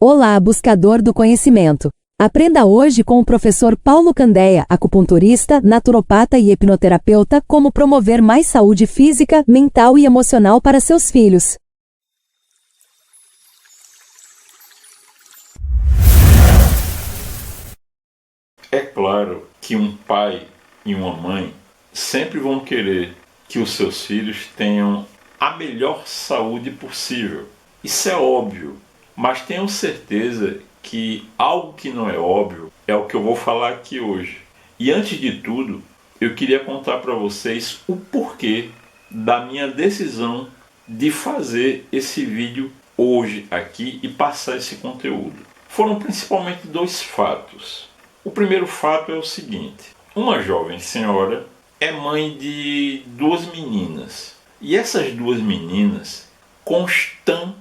Olá, buscador do conhecimento. Aprenda hoje com o professor Paulo Candeia, acupunturista, naturopata e hipnoterapeuta, como promover mais saúde física, mental e emocional para seus filhos. É claro que um pai e uma mãe sempre vão querer que os seus filhos tenham a melhor saúde possível. Isso é óbvio, mas tenham certeza que algo que não é óbvio é o que eu vou falar aqui hoje. E antes de tudo, eu queria contar para vocês o porquê da minha decisão de fazer esse vídeo hoje aqui e passar esse conteúdo. Foram principalmente dois fatos. O primeiro fato é o seguinte: uma jovem senhora é mãe de duas meninas. E essas duas meninas constantemente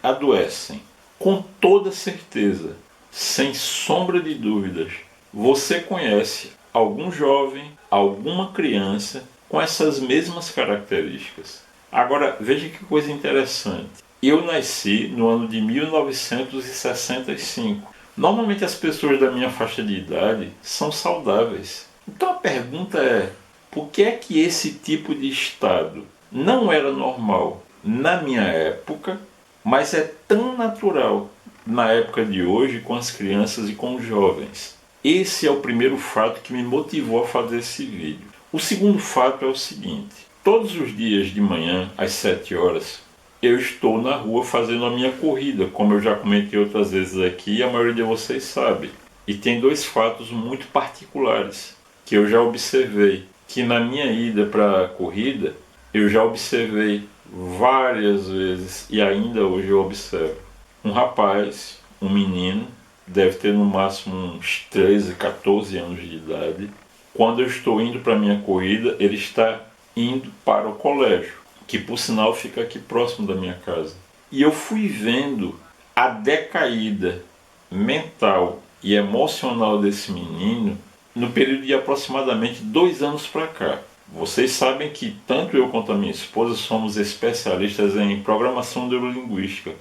adoecem. Com toda certeza, sem sombra de dúvidas, você conhece algum jovem, alguma criança com essas mesmas características. Agora, veja que coisa interessante. Eu nasci no ano de 1965. Normalmente as pessoas da minha faixa de idade são saudáveis. Então a pergunta é: por que é que esse tipo de estado não era normal na minha época, mas é tão natural na época de hoje com as crianças e com os jovens? Esse é o primeiro fato que me motivou a fazer esse vídeo. O segundo fato é o seguinte: todos os dias de manhã, às 7 horas, eu estou na rua fazendo a minha corrida, como eu já comentei outras vezes aqui e a maioria de vocês sabe. E tem dois fatos muito particulares que eu já observei, que na minha ida para a corrida eu já observei várias vezes e ainda hoje eu observo. Um rapaz, um menino, deve ter no máximo uns 13, 14 anos de idade. Quando eu estou indo para a minha corrida, ele está indo para o colégio, que por sinal fica aqui próximo da minha casa. E eu fui vendo a decaída mental e emocional desse menino no período de aproximadamente 2 anos para cá. Vocês sabem que tanto eu quanto a minha esposa somos especialistas em programação neurolinguística,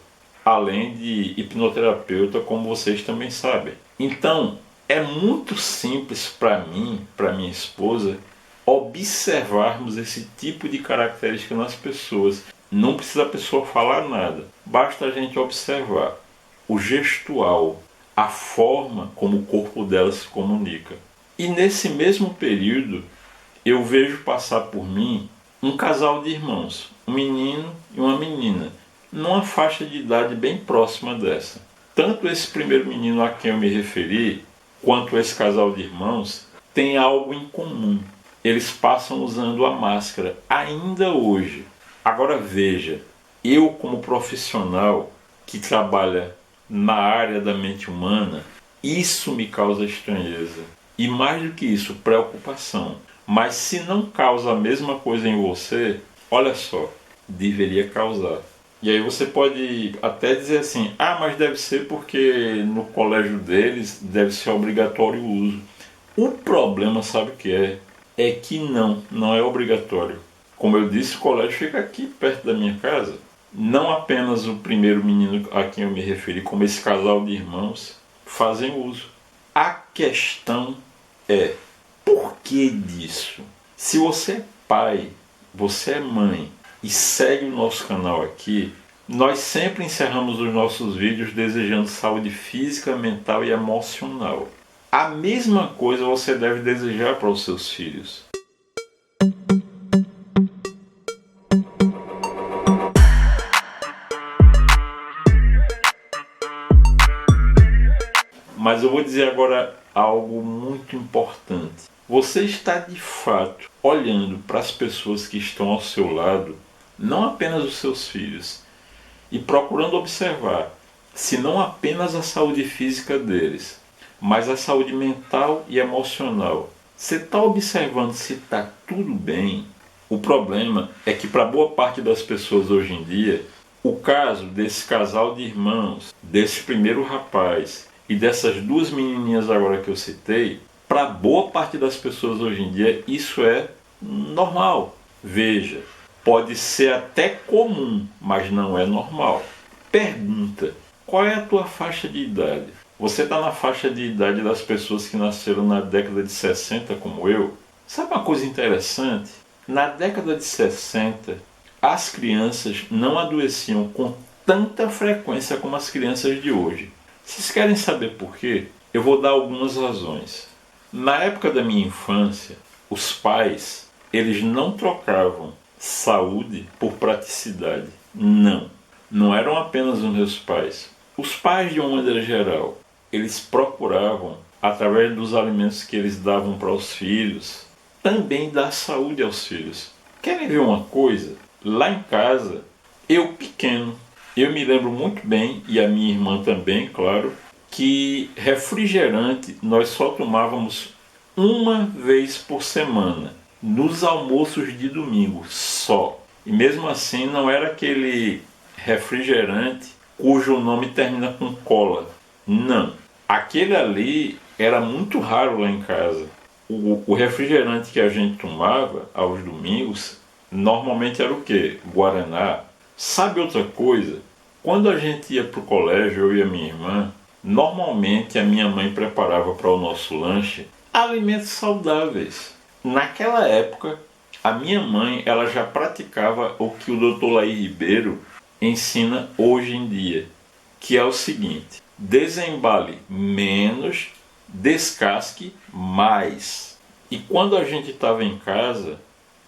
além de hipnoterapeuta, como vocês também sabem. Então, é muito simples para mim, para minha esposa, observarmos esse tipo de característica nas pessoas. Não precisa a pessoa falar nada, basta a gente observar o gestual, a forma como o corpo dela se comunica. E nesse mesmo período, eu vejo passar por mim um casal de irmãos, um menino e uma menina, numa faixa de idade bem próxima dessa. Tanto esse primeiro menino a quem eu me referi, quanto esse casal de irmãos, têm algo em comum. Eles passam usando a máscara, ainda hoje. Agora veja, eu como profissional que trabalha na área da mente humana, isso me causa estranheza. E mais do que isso, preocupação. Mas se não causa a mesma coisa em você, olha só, deveria causar. E aí você pode até dizer assim: ah, mas deve ser porque no colégio deles deve ser obrigatório o uso. O problema, sabe o que é? É que não é obrigatório. Como eu disse, o colégio fica aqui perto da minha casa. Não apenas o primeiro menino a quem eu me referi, como esse casal de irmãos, fazem uso. A questão é: por que disso? Se você é pai, você é mãe e segue o nosso canal aqui, nós sempre encerramos os nossos vídeos desejando saúde física, mental e emocional. A mesma coisa você deve desejar para os seus filhos. Mas eu vou dizer agora algo muito importante. Você está de fato olhando para as pessoas que estão ao seu lado, não apenas os seus filhos, e procurando observar se não apenas a saúde física deles, mas a saúde mental e emocional. Você está observando se está tudo bem? O problema é que para boa parte das pessoas hoje em dia, o caso desse casal de irmãos, desse primeiro rapaz e dessas duas menininhas agora que eu citei, para boa parte das pessoas hoje em dia isso é normal. Veja, pode ser até comum, mas não é normal. Pergunta: Qual é a tua faixa de idade? Você está na faixa de idade das pessoas que nasceram na década de 60 como eu? Sabe uma coisa interessante? Na década de 60, as crianças não adoeciam com tanta frequência como as crianças de hoje. Vocês querem saber por quê? Eu vou dar algumas razões. Na época da minha infância, os pais, eles não trocavam saúde por praticidade. Não. Não eram apenas os meus pais. Os pais, de uma maneira geral, eles procuravam, através dos alimentos que eles davam para os filhos, também dar saúde aos filhos. Querem ver uma coisa? Lá em casa, eu pequeno, eu me lembro muito bem, e a minha irmã também, claro, que refrigerante nós só tomávamos uma vez por semana, nos almoços de domingo, só. E mesmo assim não era aquele refrigerante cujo nome termina com cola. Não. Aquele ali era muito raro lá em casa. O refrigerante que a gente tomava aos domingos normalmente era o quê? Guaraná. Sabe outra coisa? Quando a gente ia para o colégio, eu e a minha irmã, normalmente a minha mãe preparava para o nosso lanche alimentos saudáveis. Naquela época, a minha mãe ela já praticava o que o Dr. Laí Ribeiro ensina hoje em dia, que é o seguinte: desembale menos, descasque mais. E quando a gente estava em casa,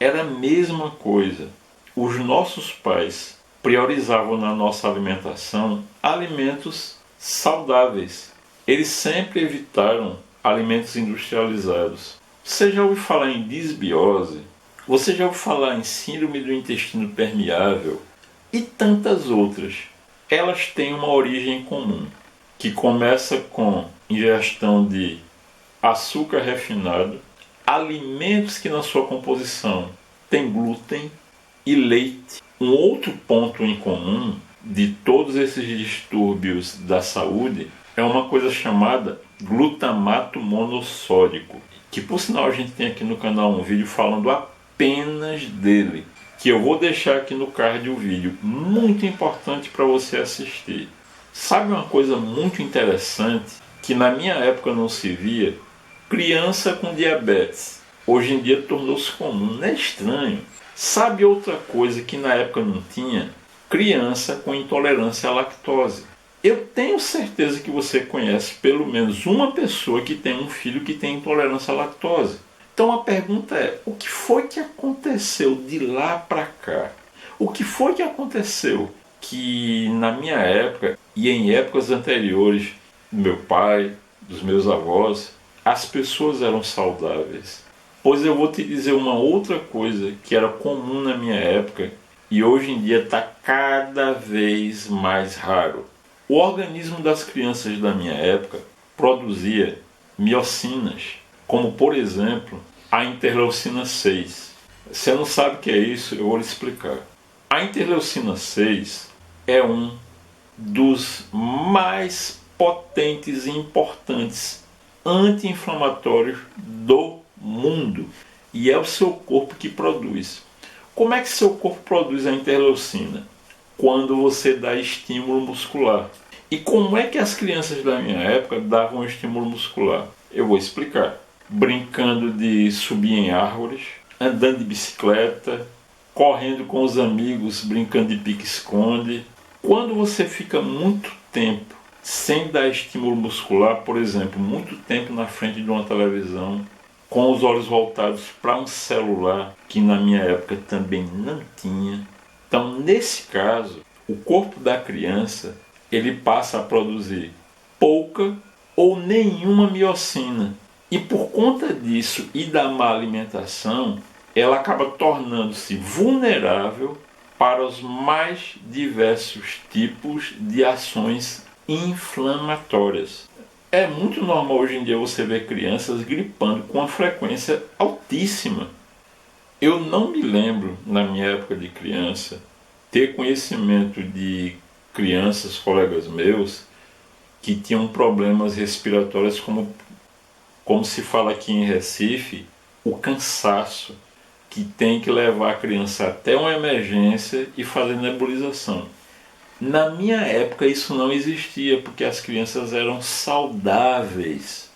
era a mesma coisa. Os nossos pais priorizavam na nossa alimentação alimentos saudáveis. Eles sempre evitaram alimentos industrializados. Você já ouviu falar em disbiose? Você já ouviu falar em síndrome do intestino permeável? E tantas outras. Elas têm uma origem comum, que começa com ingestão de açúcar refinado, alimentos que na sua composição tem glúten e leite. Um outro ponto em comum de todos esses distúrbios da saúde é uma coisa chamada glutamato monossódico, que por sinal a gente tem aqui no canal um vídeo falando apenas dele, que eu vou deixar aqui no card o vídeo, muito importante para você assistir. Sabe uma coisa muito interessante que na minha época não se via? Criança com diabetes. Hoje em dia tornou-se comum, não é estranho. Sabe outra coisa que na época não tinha? Criança com intolerância à lactose. Eu tenho certeza que você conhece pelo menos uma pessoa que tem um filho que tem intolerância à lactose. Então a pergunta é, o que foi que aconteceu de lá para cá? O que foi que aconteceu que na minha época e em épocas anteriores do meu pai, dos meus avós, as pessoas eram saudáveis? Pois eu vou te dizer uma outra coisa que era comum na minha época e hoje em dia está cada vez mais raro. O organismo das crianças da minha época produzia miocinas, como por exemplo a interleucina 6. Você não sabe o que é isso? Eu vou lhe explicar. A interleucina 6 é um dos mais potentes e importantes anti-inflamatórios do mundo. E é o seu corpo que produz. Como é que seu corpo produz a interleucina? Quando você dá estímulo muscular. E como é que as crianças da minha época davam estímulo muscular? Eu vou explicar. Brincando de subir em árvores, andando de bicicleta, correndo com os amigos, brincando de pique-esconde. Quando você fica muito tempo sem dar estímulo muscular, por exemplo, muito tempo na frente de uma televisão, com os olhos voltados para um celular, que na minha época também não tinha. Então, nesse caso, o corpo da criança ele passa a produzir pouca ou nenhuma miocina. E por conta disso e da má alimentação, ela acaba tornando-se vulnerável para os mais diversos tipos de ações inflamatórias. É muito normal hoje em dia você ver crianças gripando com uma frequência altíssima. Eu não me lembro, na minha época de criança, ter conhecimento de crianças, colegas meus, que tinham problemas respiratórios como se fala aqui em Recife, o cansaço, que tem que levar a criança até uma emergência e fazer nebulização. Na minha época isso não existia, porque as crianças eram saudáveis.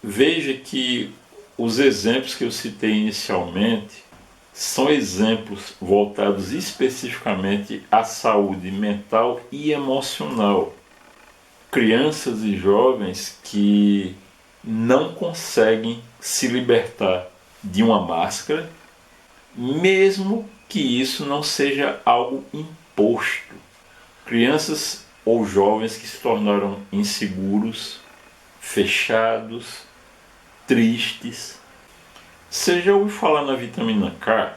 Veja que os exemplos que eu citei inicialmente são exemplos voltados especificamente à saúde mental e emocional. Crianças e jovens que não conseguem se libertar de uma máscara, mesmo que isso não seja algo imposto. Crianças ou jovens que se tornaram inseguros, fechados, tristes. Você já ouviu falar na vitamina K?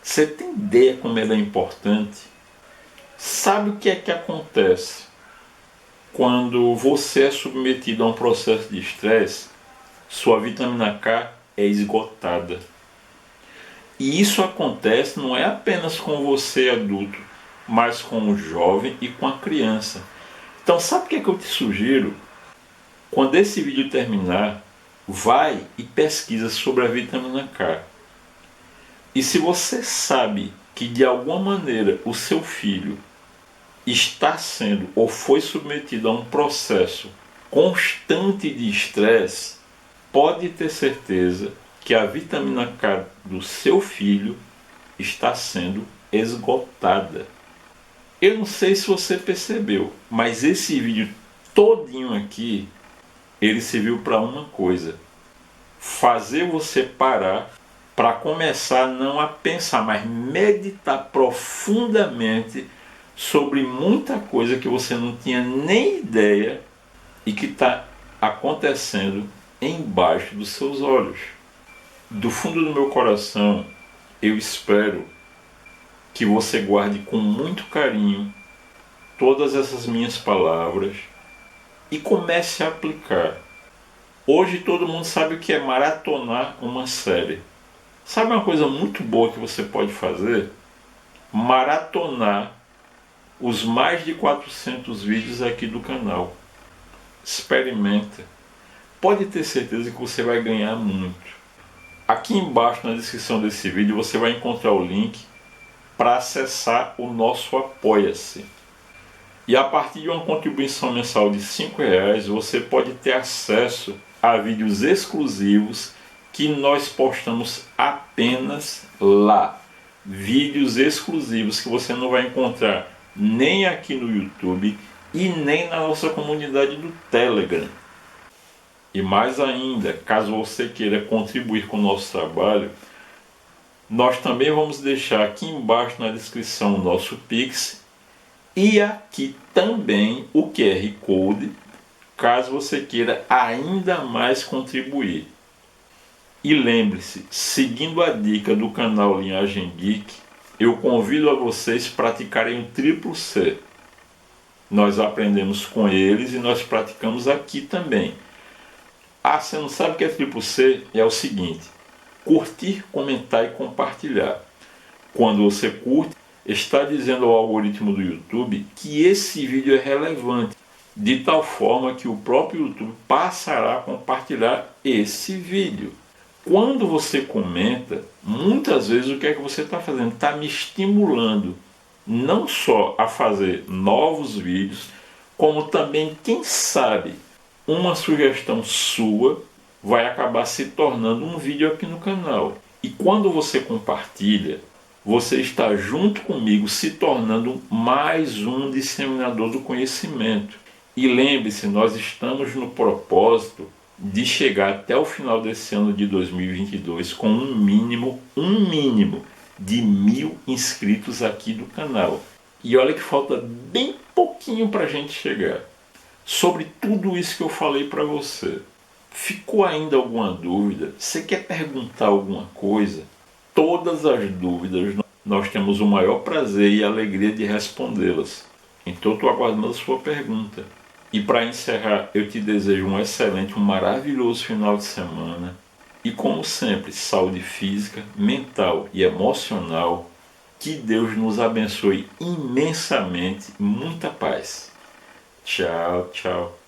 Você tem ideia como ela é importante? Sabe o que é que acontece quando você é submetido a um processo de estresse? Sua vitamina K é esgotada. E isso acontece não é apenas com você adulto, mas com o jovem e com a criança. Então sabe o que é que eu te sugiro? Quando esse vídeo terminar, vai e pesquisa sobre a vitamina K. E se você sabe que de alguma maneira o seu filho está sendo ou foi submetido a um processo constante de estresse, pode ter certeza que a vitamina K do seu filho está sendo esgotada. Eu não sei se você percebeu, mas esse vídeo todinho aqui, ele serviu para uma coisa: fazer você parar para começar não a pensar, mas meditar profundamente sobre muita coisa que você não tinha nem ideia e que está acontecendo embaixo dos seus olhos. Do fundo do meu coração, eu espero que você guarde com muito carinho todas essas minhas palavras e comece a aplicar. Hoje todo mundo sabe o que é maratonar uma série. Sabe uma coisa muito boa que você pode fazer? Maratonar os mais de 400 vídeos aqui do canal. Experimenta. Pode ter certeza que você vai ganhar muito. Aqui embaixo na descrição desse vídeo você vai encontrar o link para acessar o nosso Apoia-se. E a partir de uma contribuição mensal de R$5 você pode ter acesso a vídeos exclusivos que nós postamos apenas lá. Vídeos exclusivos que você não vai encontrar nem aqui no YouTube e nem na nossa comunidade do Telegram. E mais ainda, caso você queira contribuir com o nosso trabalho, nós também vamos deixar aqui embaixo na descrição o nosso Pix e aqui também o QR Code, caso você queira ainda mais contribuir. E lembre-se, seguindo a dica do canal Linhagem Geek, eu convido a vocês a praticarem o triplo C. Nós aprendemos com eles e nós praticamos aqui também. Ah, você não sabe o que é triplo C? É o seguinte: curtir, comentar e compartilhar. Quando você curte, está dizendo ao algoritmo do YouTube que esse vídeo é relevante, de tal forma que o próprio YouTube passará a compartilhar esse vídeo. Quando você comenta, muitas vezes o que é que você está fazendo? Está me estimulando não só a fazer novos vídeos, como também, quem sabe, uma sugestão sua vai acabar se tornando um vídeo aqui no canal. E quando você compartilha, você está junto comigo se tornando mais um disseminador do conhecimento. E lembre-se, nós estamos no propósito de chegar até o final desse ano de 2022 com um mínimo de 1.000 inscritos aqui do canal. E olha que falta bem pouquinho para a gente chegar. Sobre tudo isso que eu falei para você, ficou ainda alguma dúvida? Você quer perguntar alguma coisa? Todas as dúvidas nós temos o maior prazer e alegria de respondê-las. Então eu estou aguardando a sua pergunta. E para encerrar, eu te desejo um excelente, um maravilhoso final de semana. E como sempre, saúde física, mental e emocional. Que Deus nos abençoe imensamente. Muita paz. Tchau, tchau.